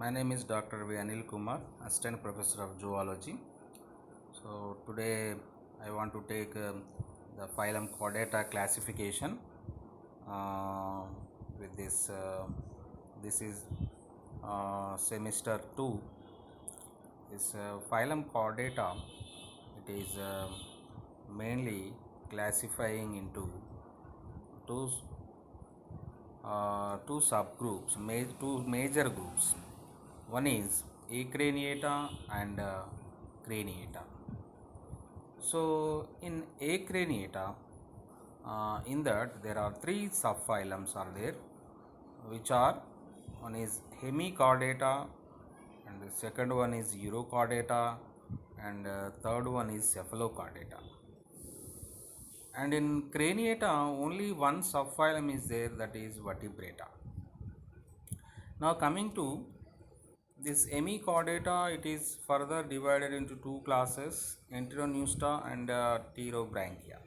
My name is Dr. V. Anil Kumar, Assistant Professor of Zoology. So today I want to take the phylum Chordata classification. Uh, with this, this is semester 2. This phylum Chordata, it is mainly classifying into two two subgroups, two major groups. One is Acraniata and Craniata. So in Acraniata, in that there are three subphylums are there, which are one is Hemichordata, and the second one is Urochordata, and third one is Cephalochordata. And in Craniata, only one subphylum is there, that is Vertebrata. Now coming to this Hemichordata, it is further divided into two classes, Enteroneusta and Pterobranchia.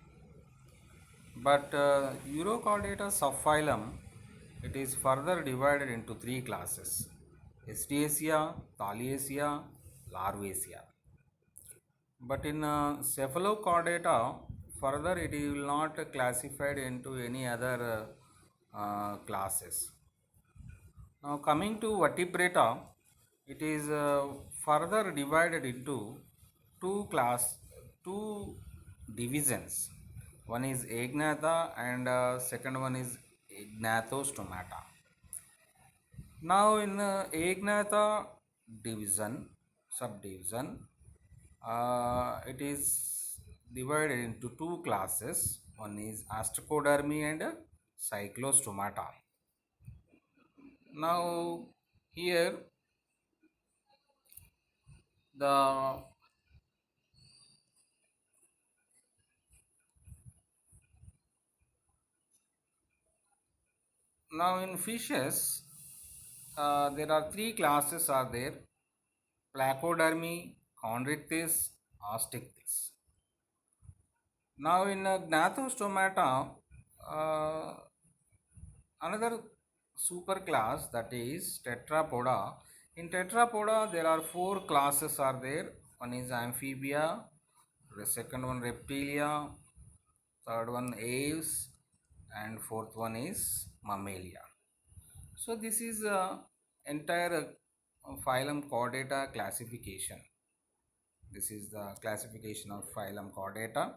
But Urochordata subphylum, it is further divided into three classes, Asteaceae, Thaliaceae, Larvaceae. But in Cephalochordata, further it will not classified into any other classes. Now coming to Vertebrata, it is further divided into two divisions. One is Agnatha and second one is Agnatostomata. Now in Agnatha subdivision, it is divided into two classes. One is Ostracodermy and Cyclostomata. Now here the now in fishes there are three classes are there: Placodermy, Chondrichthyes, Osteichthyes. Now in Gnathostomata, uh, another superclass, that is Tetrapoda. In Tetrapoda there are four classes are there. One is Amphibia, the second one Reptilia, third one Aves, and fourth one is Mammalia. So this is entire phylum Chordata classification. This is the classification of phylum Chordata.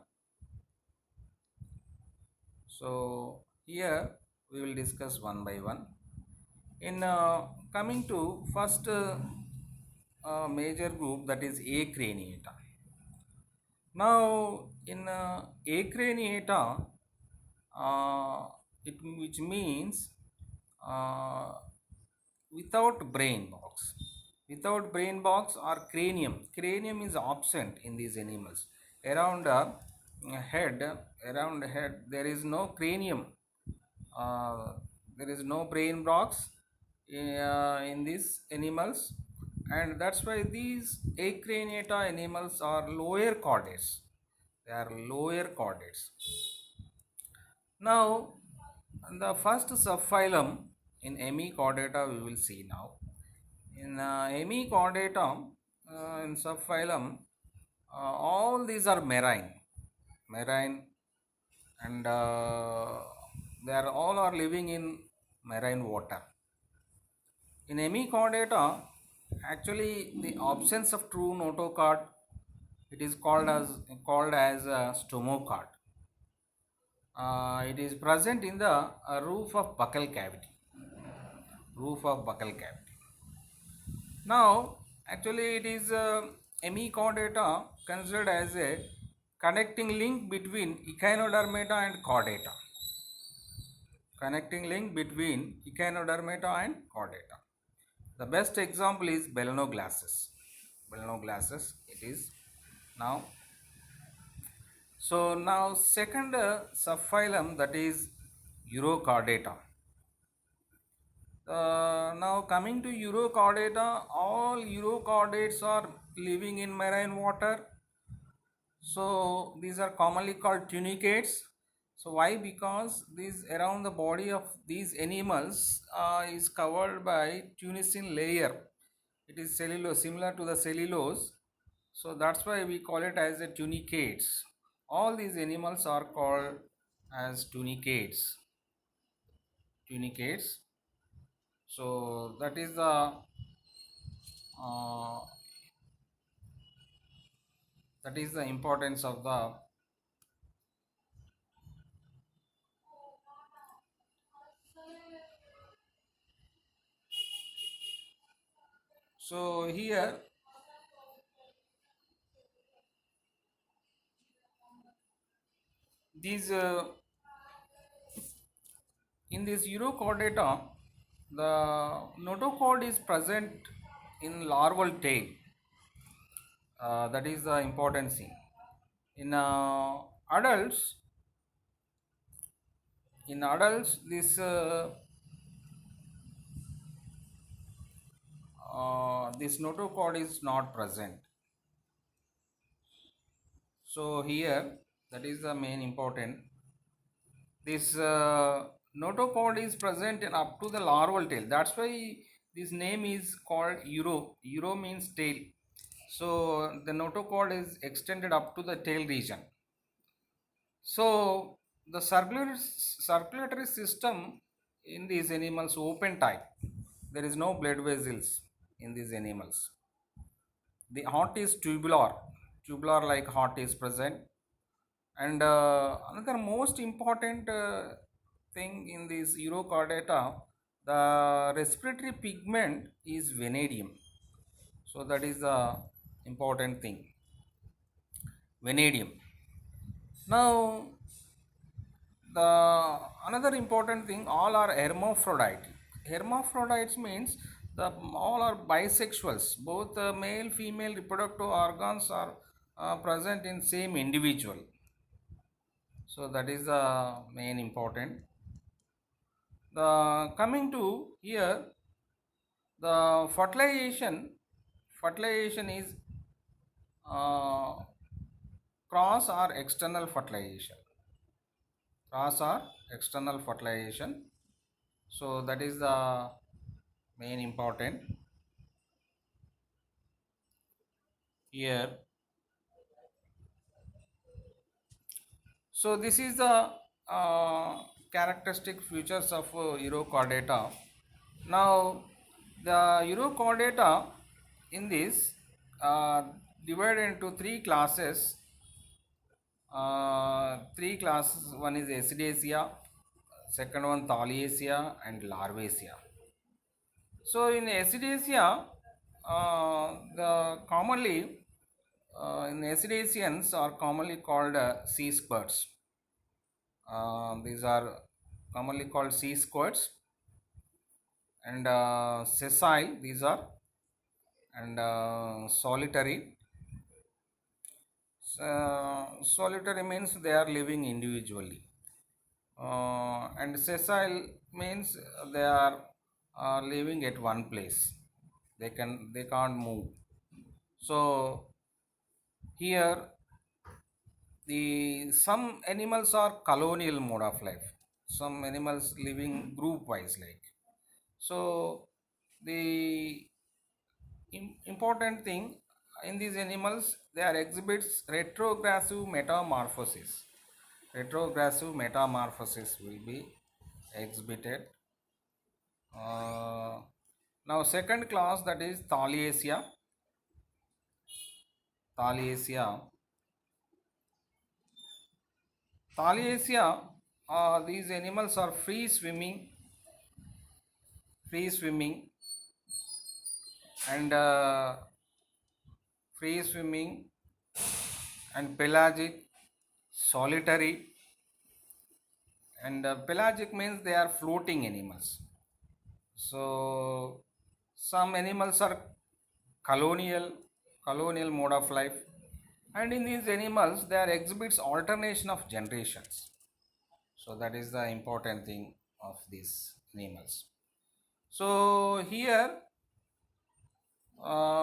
So here we will discuss one by one. In coming to first major group, that is Acraniata. Now in Acraniata, which means uh, without brain box, or cranium is absent in these animals. Around head there is no cranium, uh, there is no brain box in these animals, and that's why these Acraniata animals are lower chordates. They are lower chordates. Now, the first subphylum in Hemichordata we will see now. In Hemichordata, in subphylum, all these are marine, and they are all are living in marine water. In Hemichordata, actually the absence of true notochord, it is called as stomachord. It is present in the roof of buccal cavity. Now, actually, it is hemichordata considered as a connecting link between echinodermata and chordata. The best example is Belenoglasses. It is now. So now second subphylum, that is Urochordata. Now coming to Urochordata, all urochordates are living in marine water. So these are commonly called tunicates. So why? Because these around the body of these animals is covered by tunicin layer. It is cellulose, similar to the cellulose. So that's why we call it as a tunicates. All these animals are called as tunicates. Tunicates. So uh, that is the importance of the. So here these in this Urochordata, the notochord is present in larval tail. That is the important thing. In adults, this this notochord is not present. So here, that is the main important. This notochord is present in up to the larval tail. That's why this name is called uro. Uro means tail. So the notochord is extended up to the tail region. So the circulatory system in these animals open type. There is no blood vessels in these animals. The heart is tubular, tubular like heart is present. And another most important thing in this Urochordata, the respiratory pigment is vanadium. So that is the important thing. Vanadium. Now the another important thing, all are hermaphrodite. Hermaphrodites means the all are bisexuals. Both male female reproductive organs are present in same individual. So that is the main important. The coming to here, the fertilization is uh, cross or external fertilization. Cross or external fertilization. So that is the main important here. So this is the characteristic features of Urochordata. Now the Urochordata in this divided into three classes. One is Acidaceae, second one Thaliacea and Larvaceae. So in Acidaceae, the commonly in Acidaceans are commonly called sea squirts. These are commonly called sea squirts, and sessile these are, and solitary. Solitary means they are living individually, and sessile means they are living at one place. They can't move. So here the some animals are colonial mode of life. Some animals living group wise like. So the important thing in these animals, they are exhibits retrogressive metamorphosis. Retrogressive metamorphosis will be exhibited. Uh, Now second class, that is Thaliacea. Thaliacea. Thaliacea. These animals are free swimming, and free swimming and pelagic, solitary, and pelagic means they are floating animals. So some animals are colonial, colonial mode of life, and in these animals there exhibits alternation of generations. So that is the important thing of these animals. So here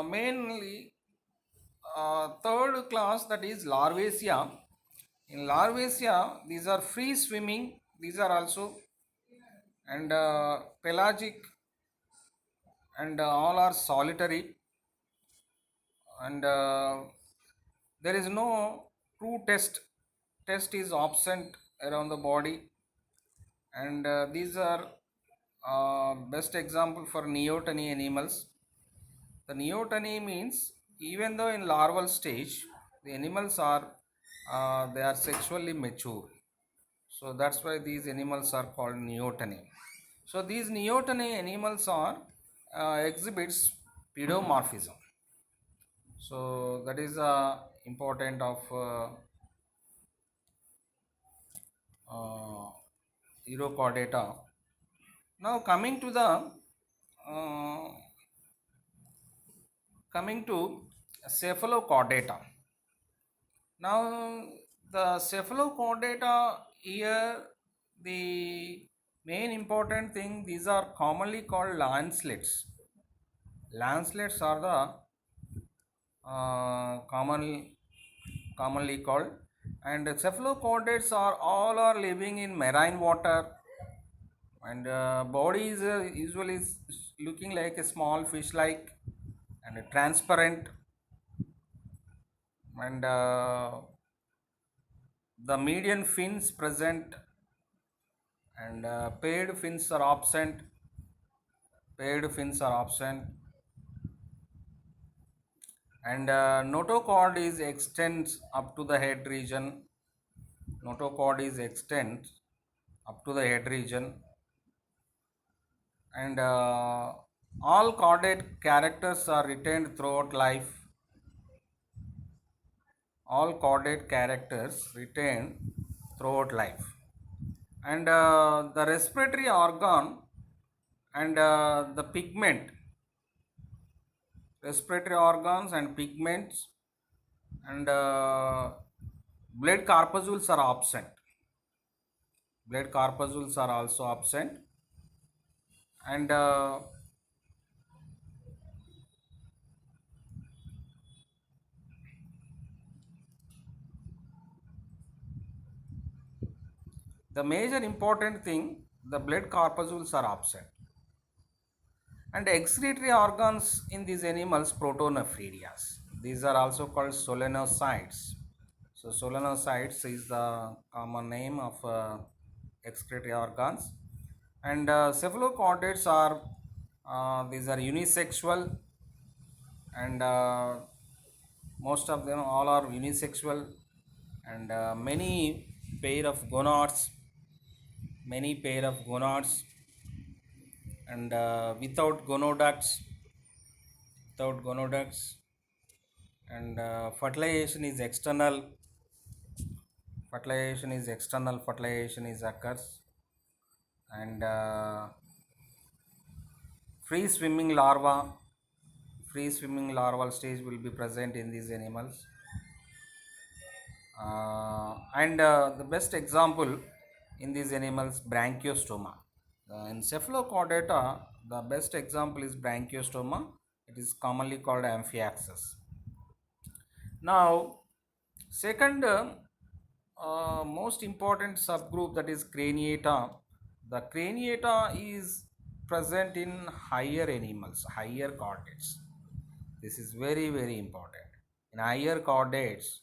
mainly third class, that is Larvaceae. In Larvaceae, these are free swimming. These are also, and pelagic and all are solitary, and there is no true test is absent around the body, and these are best example for neoteny animals. The neoteny means even though in larval stage the animals are they are sexually mature, so that's why these animals are called neoteny. So these neoteny animals are exhibits pedomorphism. So that is important of uh, Urochordata. Now uh, coming to Cephalochordata. Now the Cephalochordata here, the main important thing, these are commonly called lancelets. Lancelets are the commonly called, and cephalochordates are all are living in marine water, and body is usually looking like a small fish like and transparent, and the median fins present, and paired fins are absent, and notochord is extends up to the head region. Notochord is extends up to the head region, and all chordate characters are retained throughout life. All chordate characters retained throughout life, and the respiratory organ and the pigment, respiratory organs and pigments, and blood corpuscles are absent. Blood corpuscles are also absent, and the major important thing, the blood corpuscles are absent, and excretory organs in these animals, protonephridias. These are also called solenocytes. So solenocytes is the common name of excretory organs, and cephalochordates are these are unisexual, and most of them all are unisexual, and many pair of gonads, and without gonoducts, and fertilization is occurs, and free swimming larva free swimming larval stage will be present in these animals, and the best example in these animals, branchiostoma. In cephalochordata, the best example is branchiostoma. It is commonly called amphiaxis. Now second most important subgroup, that is craniata. The craniata is present in higher animals, higher chordates. This is very important. In higher chordates,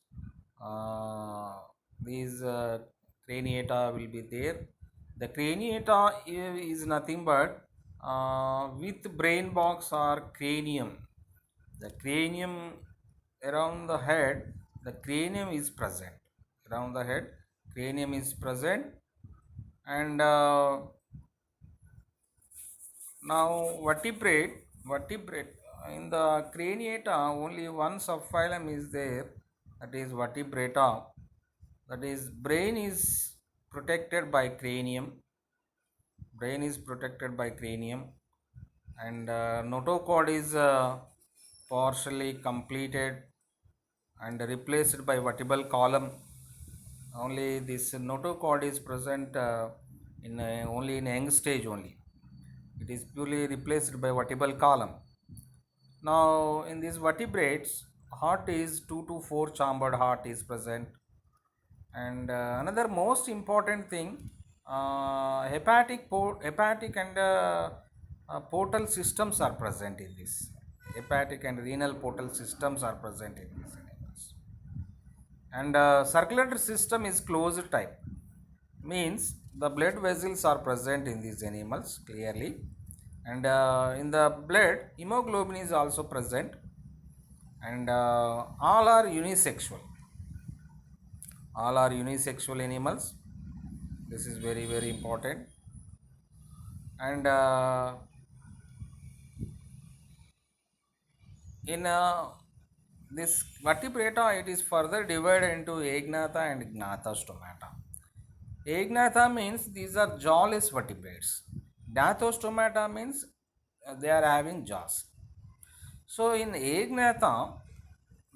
these craniata will be there. The craniata is nothing but with brain box or cranium. The cranium around the head, the cranium is present. Around the head, cranium is present, and now vertebrate in the craniata, only one subphylum is there, that is vertebrata. That is, brain is protected by cranium, and notochord is partially completed and replaced by vertebral column. Only this notochord is present only in young stage only. It is purely replaced by vertebral column. Now in these vertebrates, heart is 2 to 4 chambered heart is present, and another most important thing, hepatic and portal systems are present in this. Hepatic and renal portal systems are present in these animals. And circulatory system is closed type, means the blood vessels are present in these animals clearly, and in the blood hemoglobin is also present, and all are unisexual animals. This is very very important. And in this vertebrata, it is further divided into agnatha and gnatha stomata. Agnatha means these are jawless vertebrates. Gnathostomata means they are having jaws. So in agnatha,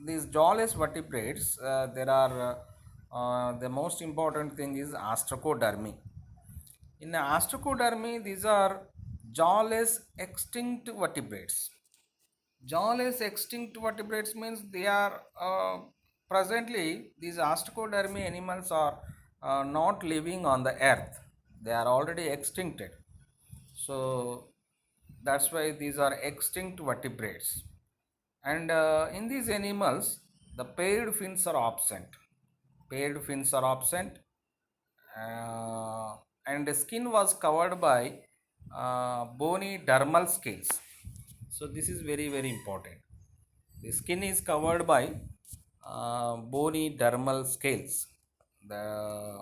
these jawless vertebrates, there are the most important thing is ostracodermy. In ostracodermy, these are jawless extinct vertebrates. Jawless extinct vertebrates means they are presently these ostracodermy animals are not living on the earth. They are already extincted. So that's why these are extinct vertebrates. And in these animals, the paired fins are absent. Paired fins are absent, and the skin was covered by bony dermal scales. So this is very very important. The skin is covered by bony dermal scales. The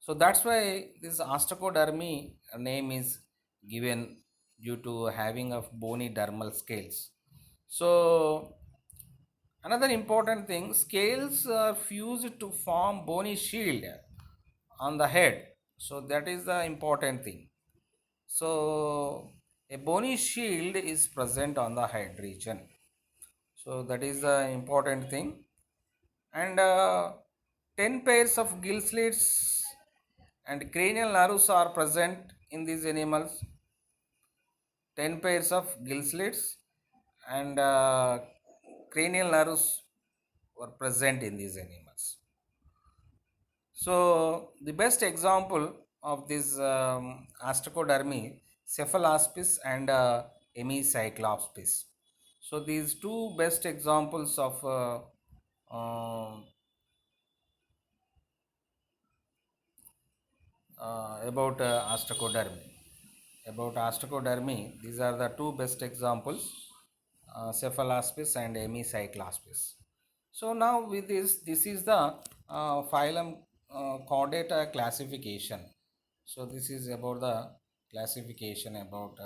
so that's why this ostracodermy name is given due to having of bony dermal scales. So another important thing, scales are fused to form bony shield on the head. So that is the important thing. So a bony shield is present on the head region. So that is the important thing. And 10 pairs of gill slits and cranial nerves are present in these animals. 10 pairs of gill slits and cranial nerves were present in these animals. So the best example of this ostracodermy, cephalaspis and hemicyclospis. So these two best examples of about ostracodermy. About ostracodermy, these are the two best examples, cephalaspis and hemicyclospis. So now with this is the phylum chordata classification. So this is about the classification about